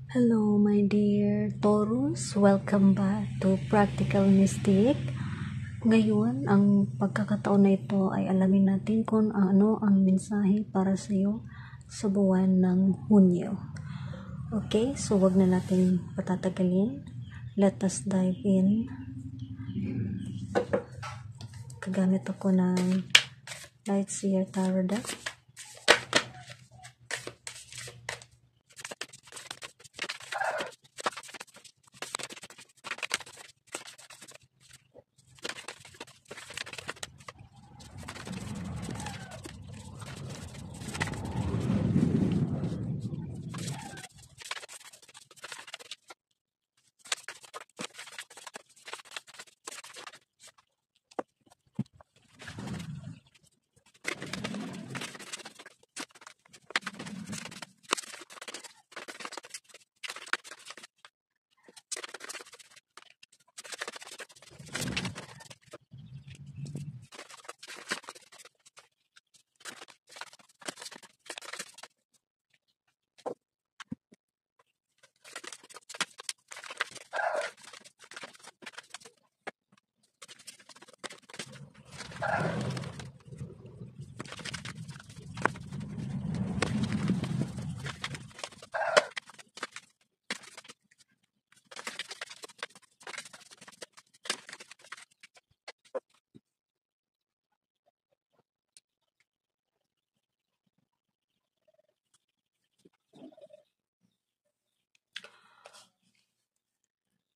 Hello, my dear Taurus. Welcome back to Practical Mystic. Ngayon, ang pagkakataon na ito ay alamin natin kung ano ang mensahe para sa iyo sa buwan ng Hunyo. Okay, so wag na natin patatagalin. Let us dive in. Kagamit ako ng Lightseer Tarot deck.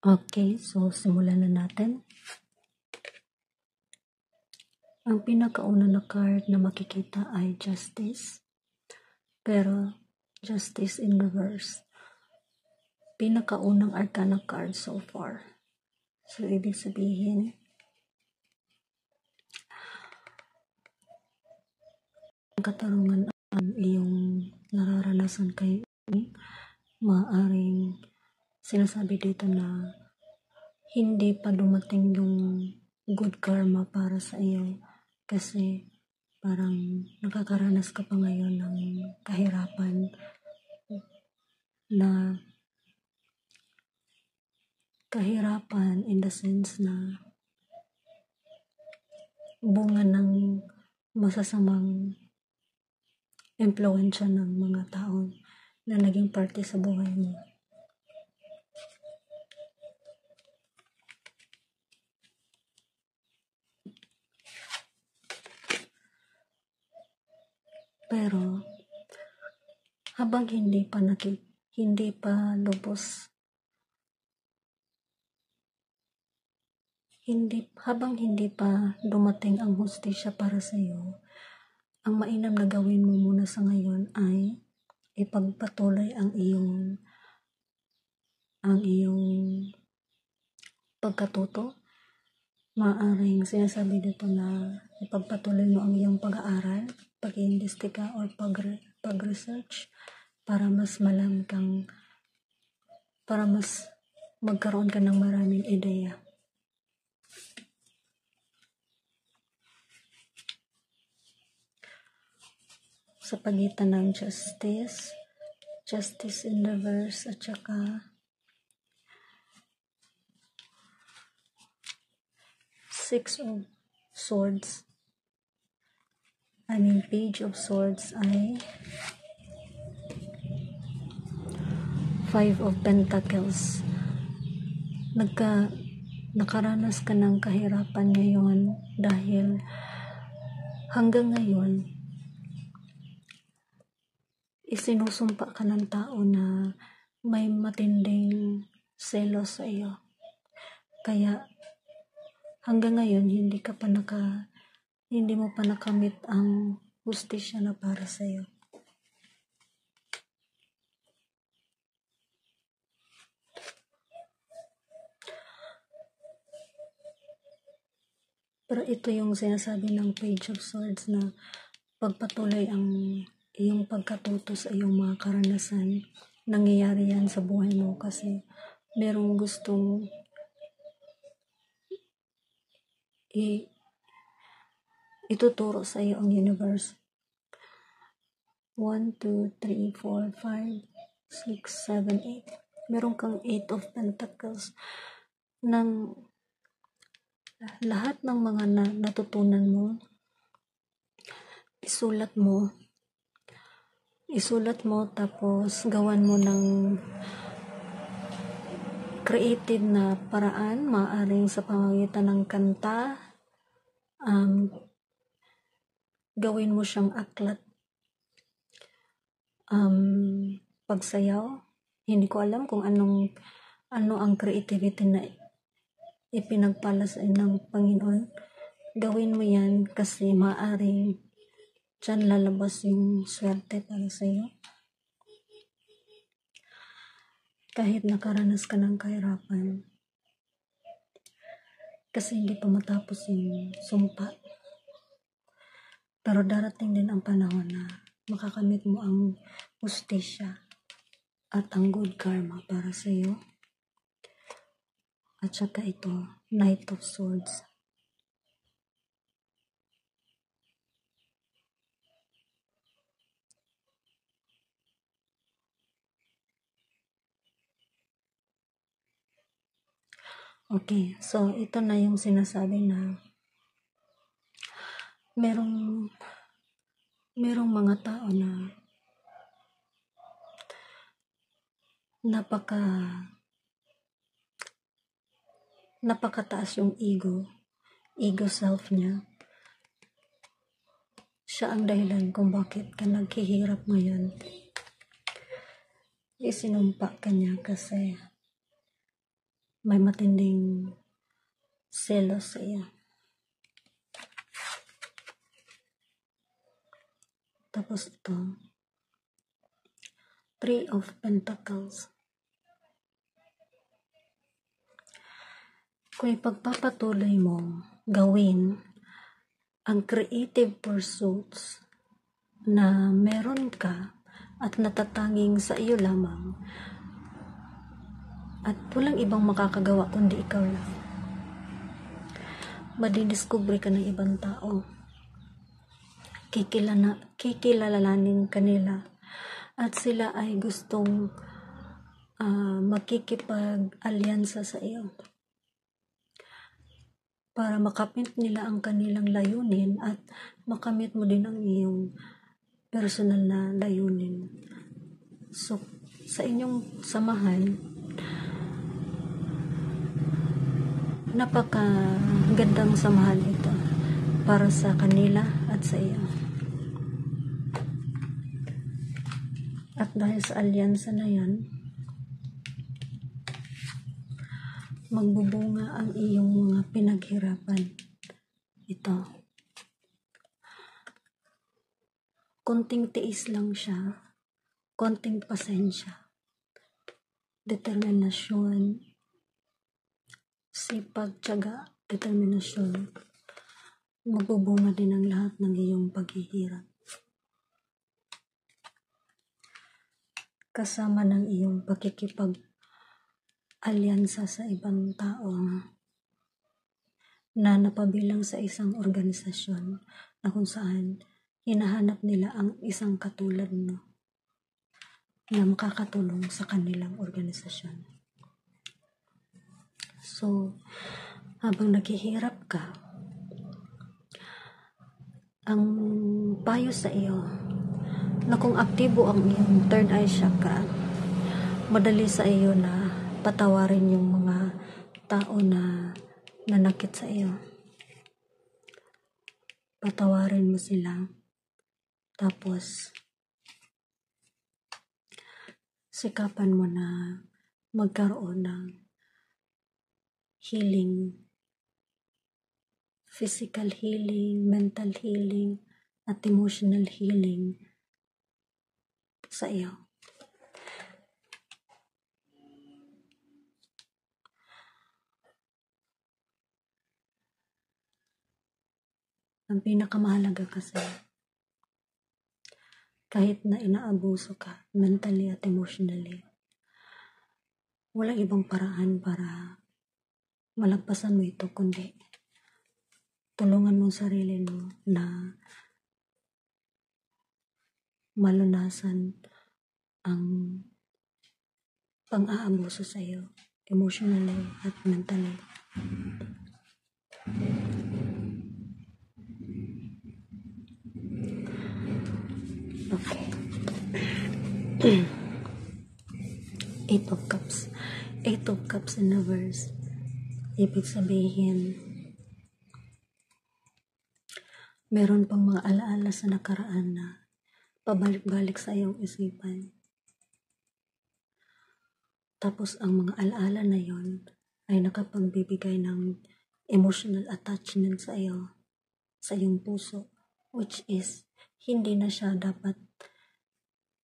Okay, so simulan na natin. Ang pinakauna na card na makikita ay Justice. Pero Justice in reverse. Pinakaunang arcana card so far. So, ibig sabihin, ang katarungan ang iyong nararanasan kay maaaring sinasabi dito na hindi pa dumating yung good karma para sa iyo kasi parang nakakaranas ka pa ngayon ng kahirapan in the sense na bunga ng masasamang impluwensya ng mga tao na naging parte sa buhay mo. Pero habang hindi pa dumating ang hustisya para sa iyo, ang mainam na gawin mo muna sa ngayon ay ipagpatuloy ang iyong pagkatuto. Maaaring sinasabi dito na ipagpatuloy mo ang iyong pag-aaral, pag-iimbestiga or pag-research para mas magkaroon ka ng maraming ideya. Sa pagitan ng Justice in reverse at saka Page of Swords ay 5 of Pentacles. Nakaranas ka ng kahirapan ngayon dahil hanggang ngayon isinusumpa ka ng tao na may matinding selos sa iyo. Kaya hanggang ngayon hindi mo pa nakamit ang hustisya na para sa iyo. Pero ito yung sinasabi ng Page of Swords na pagpatuloy ang iyong pagkatuto sa iyong mga karanasan. Nangyayari yan sa buhay mo kasi merong gustong ituturo sa iyo ang universe. 1, 2, 3, 4, 5, 6, 7, 8. meron kang 8 of Pentacles ng lahat ng mga natutunan mo, isulat mo tapos gawan mo ng creative na paraan, maaaring sa pamamagitan ng kanta, gawin mo siyang aklat, pagsayaw. Hindi ko alam kung ano ang creativity na ipinagpala sa ng Panginoon. Gawin mo yan kasi maaaring dyan lalabas yung swerte para sa iyo. Kahit nakaranas ka ng kahirapan, kasi hindi pa matapos yung sumpa. Pero darating din ang panahon na makakamit mo ang hustisya at ang good karma para sa iyo. At saka ito, Knight of Swords. Okay, so ito na yung sinasabi na merong mga tao na napakataas yung ego self niya. Siya ang dahilan kung bakit ka naghihirap ngayon. Isinumpa ka niya kasi may matinding selos sa iyo. Tapos ito, 3 of Pentacles. Kung ipagpapatuloy mo gawin ang creative pursuits na meron ka at natatanging sa iyo lamang at walang ibang makakagawa kundi ikaw lang, madidiscover ka ng ibang tao, kikilalanin kanila at sila ay gustong makikipag-alyansa sa iyo para makamit nila ang kanilang layunin at makamit mo din ang iyong personal na layunin. So, sa inyong samahan, napakagandang samahan ito para sa kanila at sa iyo. At dahil sa alyansa na yan, magbubunga ang iyong mga pinaghirapan. Ito. Konting tiis lang siya, konting pasensya, determinasyon, sipag, tiyaga, determinasyon. Magbubunga din ang lahat ng iyong paghihirap. Kasama ng iyong pakikipag-alyansa sa ibang tao na napabilang sa isang organisasyon na kung saan hinahanap nila ang isang katulad mo na makakatulong sa kanilang organisasyon. So, habang naghihirap ka, ang payo sa iyo na kung aktibo ang iyong third eye chakra, madali sa iyo na patawarin yung mga tao na nanakit sa iyo. Patawarin mo sila. Tapos, sikapan mo na magkaroon ng healing, physical healing, mental healing, at emotional healing sa iyo. Ang pinakamahalaga kasi, kahit na inaabuso ka mentally at emotionally, walang ibang paraan para malagpasan mo ito kundi tulungan mo sarili mo na malunasan ang pang-aabuso sa iyo, emotionally at mentally. Okay. Eight of Cups. Eight of Cups in reverse. Ibig sabihin, meron pang mga alaala sa nakaraan na pabalik-balik sa iyong isipan. Tapos ang mga alaala na yon ay nakapagbibigay ng emotional attachment sa iyo, sa iyong puso, which is hindi na siya dapat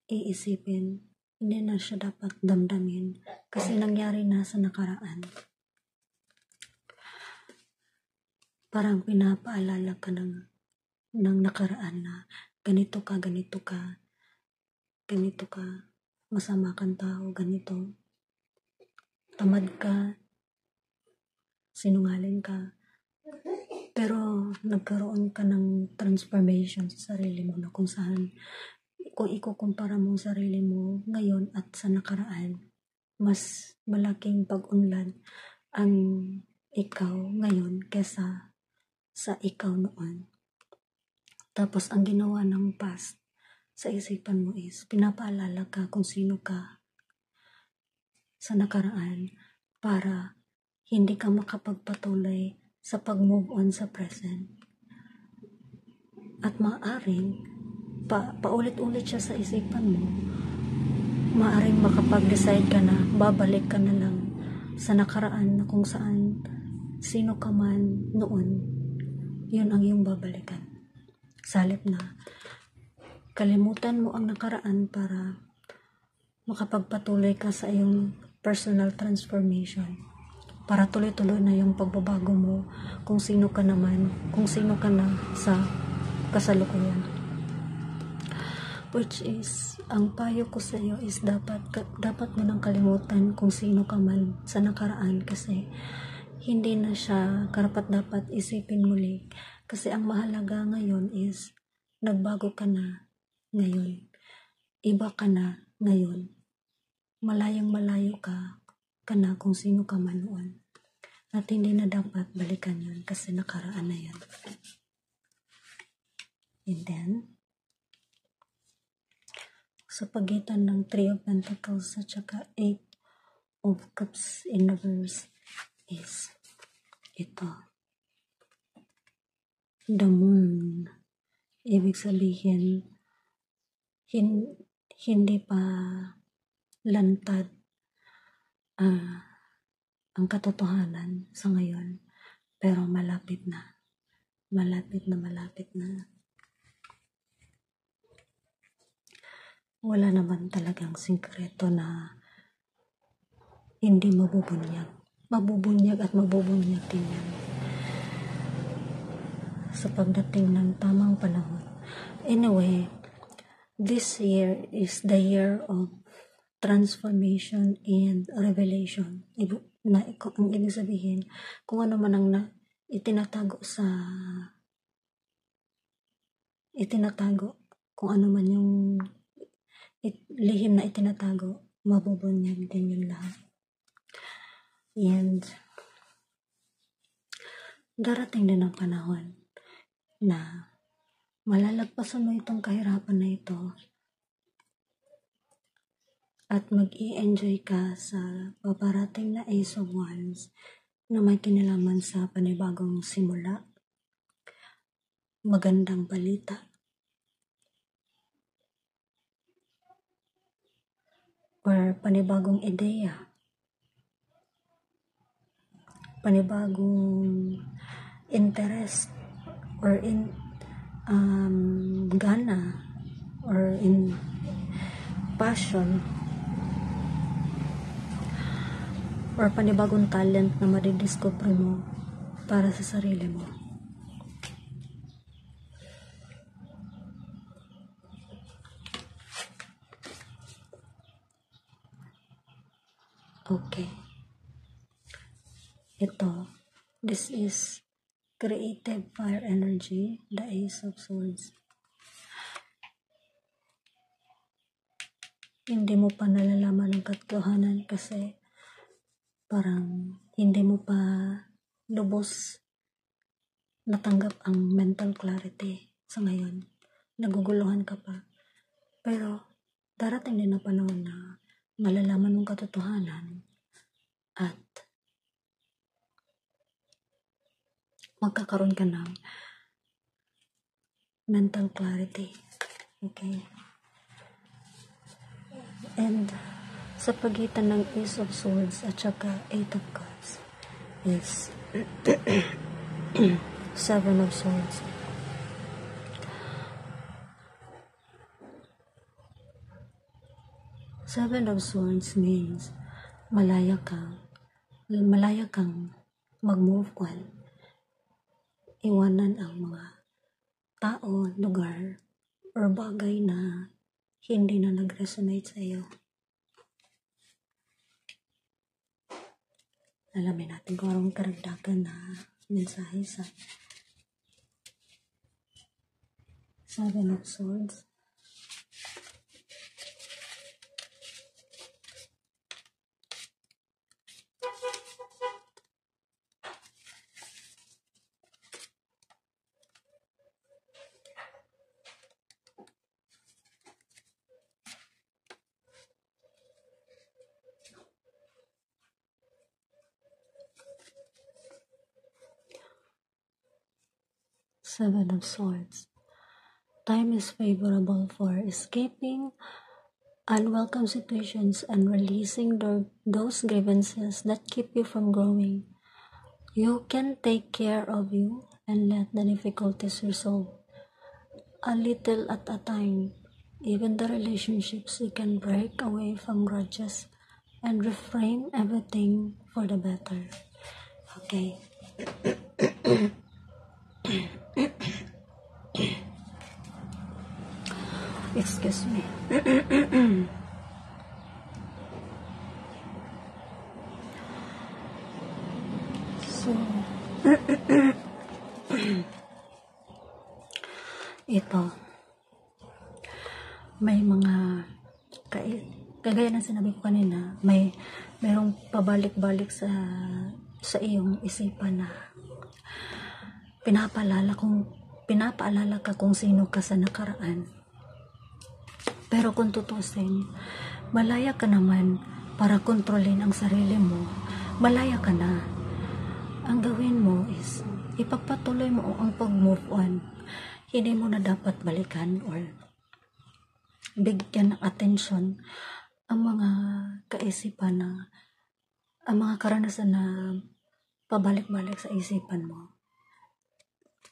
iisipin, hindi na siya dapat damdamin kasi nangyari na sa nakaraan. Parang pinapaalala ka ng nakaraan na ganito ka, masama kang tao, ganito, tamad ka, sinungaling ka, pero nagkaroon ka ng transformation sa sarili mo na kung saan, kung ikukumpara mo ang sarili mo ngayon at sa nakaraan, mas malaking pag-unlad ang ikaw ngayon kesa sa ikaw noon. Tapos ang ginawa ng past sa isipan mo is pinapaalala ka kung sino ka sa nakaraan para hindi ka makapagpatuloy sa pag-move on sa present. At maaaring paulit-ulit siya sa isipan mo, maaaring makapag-decide ka na babalik ka na lang sa nakaraan na kung saan sino ka man noon, yun ang iyong babalikan. Salip na kalimutan mo ang nakaraan para makapagpatuloy ka sa iyong personal transformation, para tuloy-tuloy na yung pagbabago mo kung sino ka naman, kung sino ka na sa kasalukuyan. Which is, ang payo ko sa iyo is dapat mo nang kalimutan kung sino ka man sa nakaraan kasi hindi na siya karapat-dapat isipin muli. Kasi ang mahalaga ngayon is nagbago ka na ngayon. Iba ka na ngayon. Malayang-malayo ka na kung sino ka man noon. At hindi na dapat balikan yun kasi nakaraan na yan. And then, sa pagitan ng 3 of Pentacles at saka 8 of Cups in reverse is ito. The Moon. Ibig sabihin, hindi pa lantad ang katotohanan sa ngayon, pero malapit na. Wala naman talagang sikreto na hindi mabubunyag. Mabubunyag at mabubunyag din yan sa pagdating ng tamang panahon. Anyway, this year is the year of transformation and revelation. Ang ibig sabihin, kung ano man ang itinatago, kung ano man yung lihim na itinatago, mabubunyag din yung lahat. And darating din ang panahon na malalagpasan mo itong kahirapan na ito at mag-i-enjoy ka sa paparating na Ace of Wands na may kinalaman sa panibagong simula, magandang balita, or panibagong ideya, panibagong interest, or gana, or in passion, or panibagong talent na madidiscover mo para sa sarili mo. Okay. This is creative fire energy, the Ace of Swords. hindi mo pa nalalaman ang katotohanan kasi parang hindi mo pa lubos natanggap ang mental clarity sa ngayon. Naguguluhan ka pa. Pero darating din na panahon na malalaman mong katotohanan at magkakaroon ka ng mental clarity. Okay? And sa pagitan ng Ace of Swords at saka Eight of Cups is 7 of Swords. Seven of Swords means malaya kang mag-move on. Iwanan ang mga tao, lugar, or bagay na hindi na nag-resonate sa iyo. Alamin natin kung anong karagdagan na mensahe sa Seven of Swords. Seven of Swords. Time is favorable for escaping unwelcome situations and releasing those grievances that keep you from growing. You can take care of you and let the difficulties resolve a little at a time. Even the relationships, you can break away from grudges and reframe everything for the better. Okay. Excuse me. So, ito, may mga kagaya ng sinabi ko kanina, mayroong pabalik-balik sa iyong isipan na pinapaalala ka kung sino ka sa nakaraan. Pero kung tutusin, malaya ka naman para kontrolin ang sarili mo. Malaya ka na. Ang gawin mo is ipagpatuloy mo ang pag-move on. Hindi mo na dapat balikan or bigyan ng atensyon ang mga kaisipan na ang mga karanasan na pabalik-balik sa isipan mo.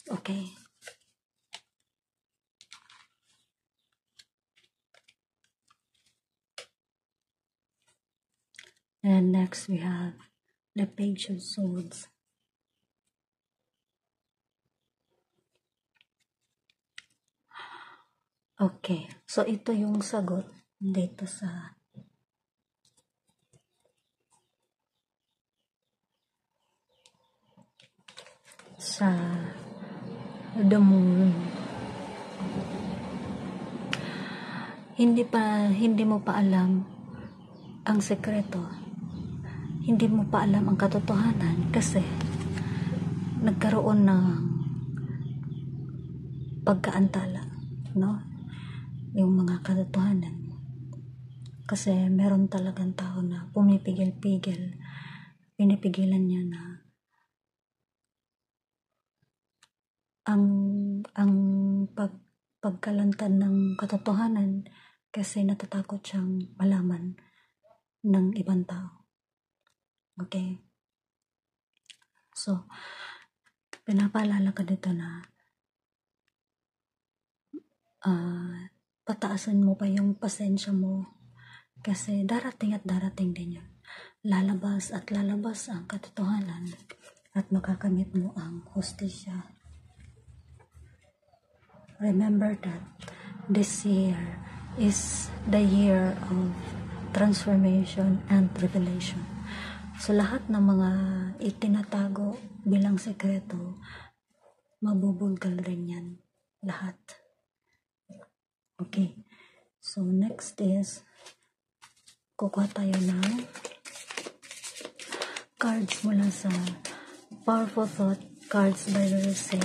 Okay? And next we have the Page of Swords. Okay, so ito yung sagot dito sa the Moon. Hindi mo pa alam ang sekreto. Hindi mo pa alam ang katotohanan kasi nagkaroon ng pagkaantala, no? Yung mga katotohanan. Kasi meron talagang tao na pinipigilan niya na ang pagkalantad ng katotohanan kasi natatakot siyang malaman ng ibang tao. Okay? So, pinapaalala ka dito na pataasan mo pa yung pasensya mo kasi darating at darating din yun. Lalabas at lalabas ang katotohanan at makakamit mo ang hustisya. Remember that this year is the year of transformation and revelation. So lahat ng mga itinatago bilang sekreto, mabubulgal rin yan. Lahat. Okay. So next is kukuha tayo ng cards mula sa Powerful Thought Cards by Rose.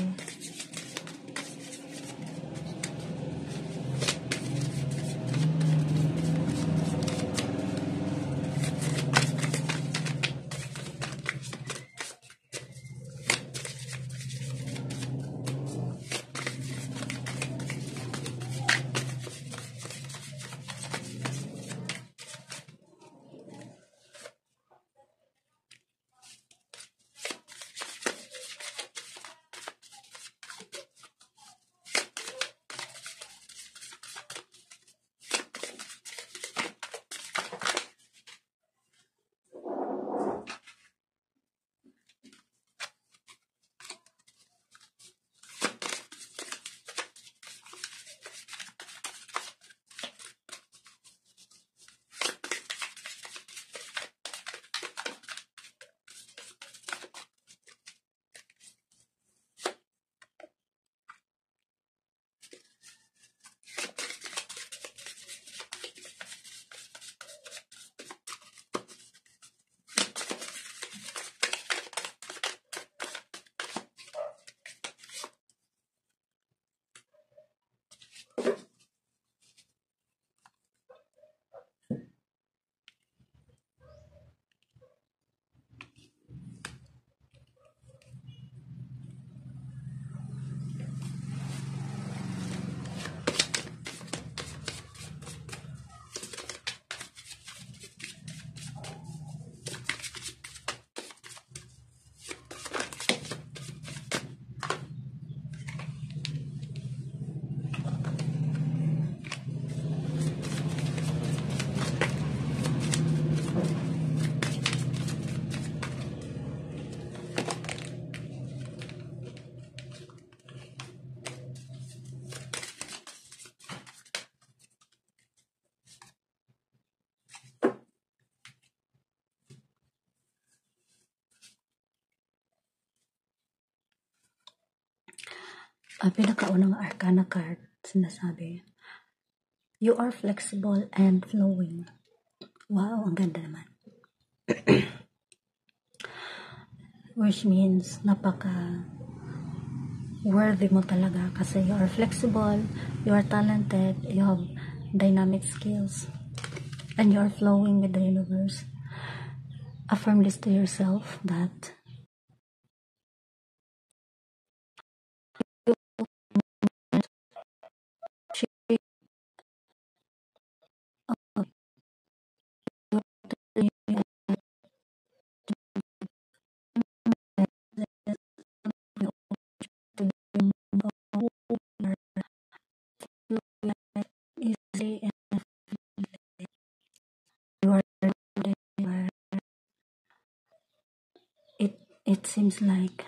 Ang pinakaunang arcana card, sinasabi, you are flexible and flowing. Wow, ang ganda naman. Which means, worthy mo talaga kasi you are flexible, you are talented, you have dynamic skills, and you are flowing with the universe. Affirm this to yourself that easily and you are it seems like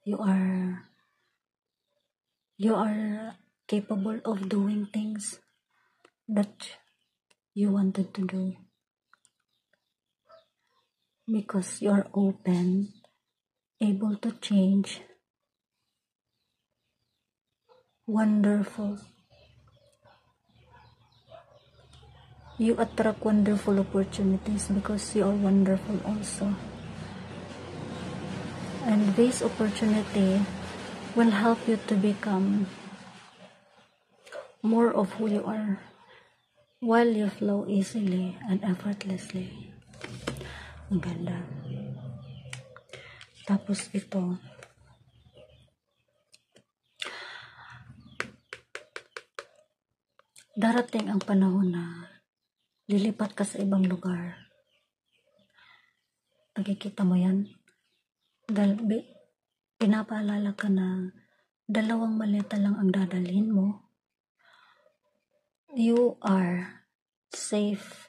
you are capable of doing things that you wanted to do because you are open, able to change. Wonderful. You attract wonderful opportunities because you are wonderful also. And this opportunity will help you to become more of who you are while you flow easily and effortlessly. Ang ganda. Tapos ito, darating ang panahon na lilipat ka sa ibang lugar. Nakikita mo yan? Pinapaalala ka na 2 maleta lang ang dadalhin mo. You are safe.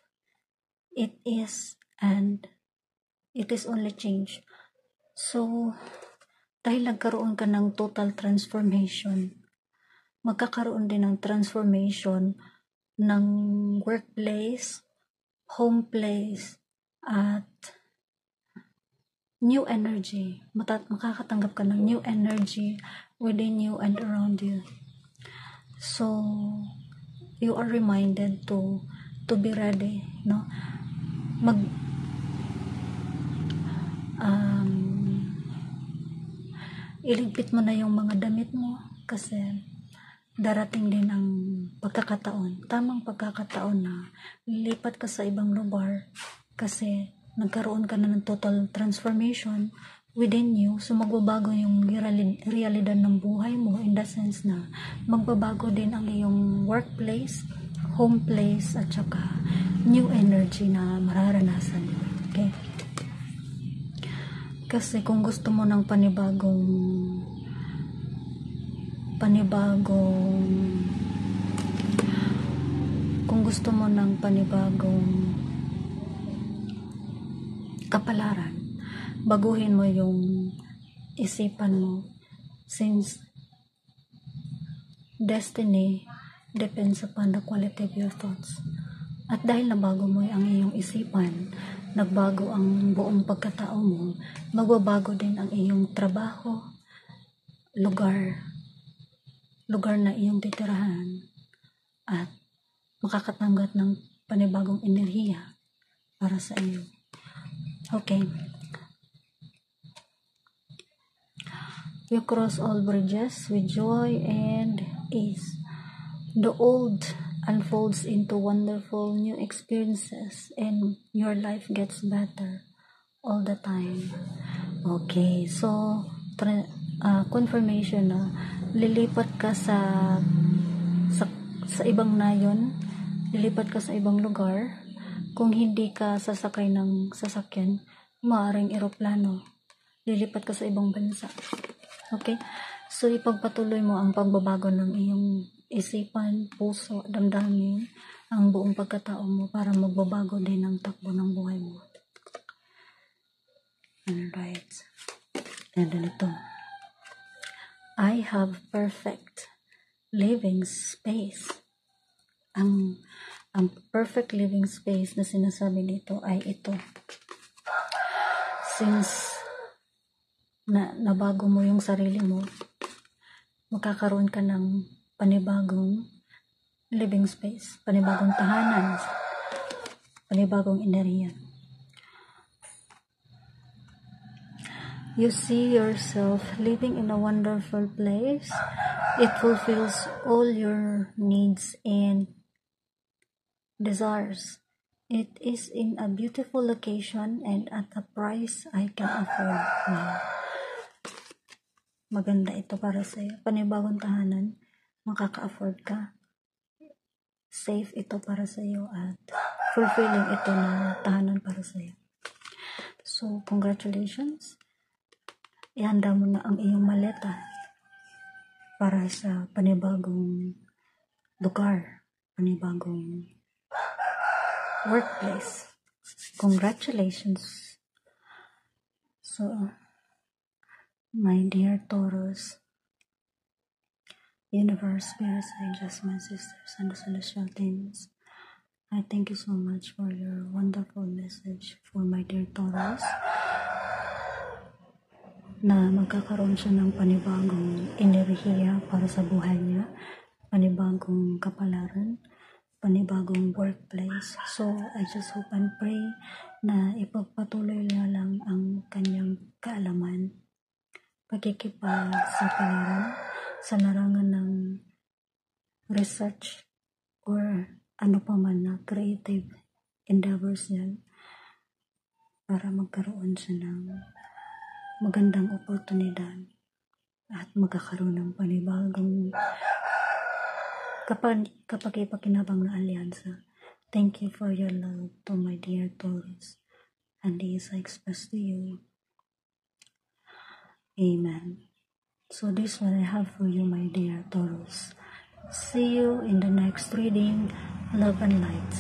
It is, and it is only change. So, dahil nagkaroon ka ng total transformation, magkakaroon din ng transformation ng workplace, home place, at new energy. Makakatanggap ka ng new energy within you and around you. So, you are reminded to to be ready, no? Iligpit mo na yung mga damit mo kasi darating din ang pagkakataon, tamang pagkakataon na lilipat ka sa ibang lugar kasi nagkaroon ka na ng total transformation within you. So magbabago yung realidad ng buhay mo in the sense na magbabago din ang iyong workplace, home place, at saka new energy na mararanasan mo. Okay? Kasi kung gusto mo ng panibagong kapalaran, baguhin mo yung isipan mo, since destiny depends upon the quality of your thoughts. At dahil nabago mo ang iyong isipan, nagbago ang buong pagkatao mo, magbabago din ang iyong trabaho, lugar na iyong titirahan, at makakatanggap ng panibagong enerhiya para sa iyo. Okay. You cross all bridges with joy and ease. The old unfolds into wonderful new experiences and your life gets better all the time. Okay, so confirmation na lilipat ka sa ibang nayon, lilipat ka sa ibang lugar. Kung hindi ka sasakay ng sasakyan, maaaring eroplano, lilipat ka sa ibang bansa. Okay, so ipagpatuloy mo ang pagbabago ng iyong isipan, puso, damdamin, ang buong pagkatao mo para magbabago din ang takbo ng buhay mo. Alright. And ito. I have perfect living space. Ang perfect living space na sinasabi dito ay ito. Since nabago mo yung sarili mo, magkakaroon ka ng panibagong living space, panibagong tahanan, panibagong enerhiya. You see yourself living in a wonderful place. It fulfills all your needs and desires. It is in a beautiful location and at a price I can afford. Wow. Maganda ito para sa iyo. Panibagong tahanan, makaka-afford ka. Safe ito para sa iyo at fulfilling ito na tahanan para sa iyo. So, congratulations. Ihanda mo na ang iyong maleta para sa panibagong lugar, panibagong workplace. Congratulations. So, my dear Taurus, universe, spirits, angels, my sisters, and the celestial teams, I thank you so much for your wonderful message for my dear Taurus, na magkakaroon siya ng panibagong enerhiya para sa buhay niya, panibagong kapalaran, panibagong workplace. So, I just hope and pray na ipagpatuloy na lang ang kanyang kaalaman, pagkikipag-sapalaran sa larangan ng research or ano pa man na creative endeavors yan para magkaroon siya ng magandang oportunidad at magkakaroon ng panibagong kapag-ipakinabang na alyansa. Thank you for your love to my dear Taurus, and this I express to you. Amen. So this one I have for you, my dear Taurus. See you in the next reading. Love and light.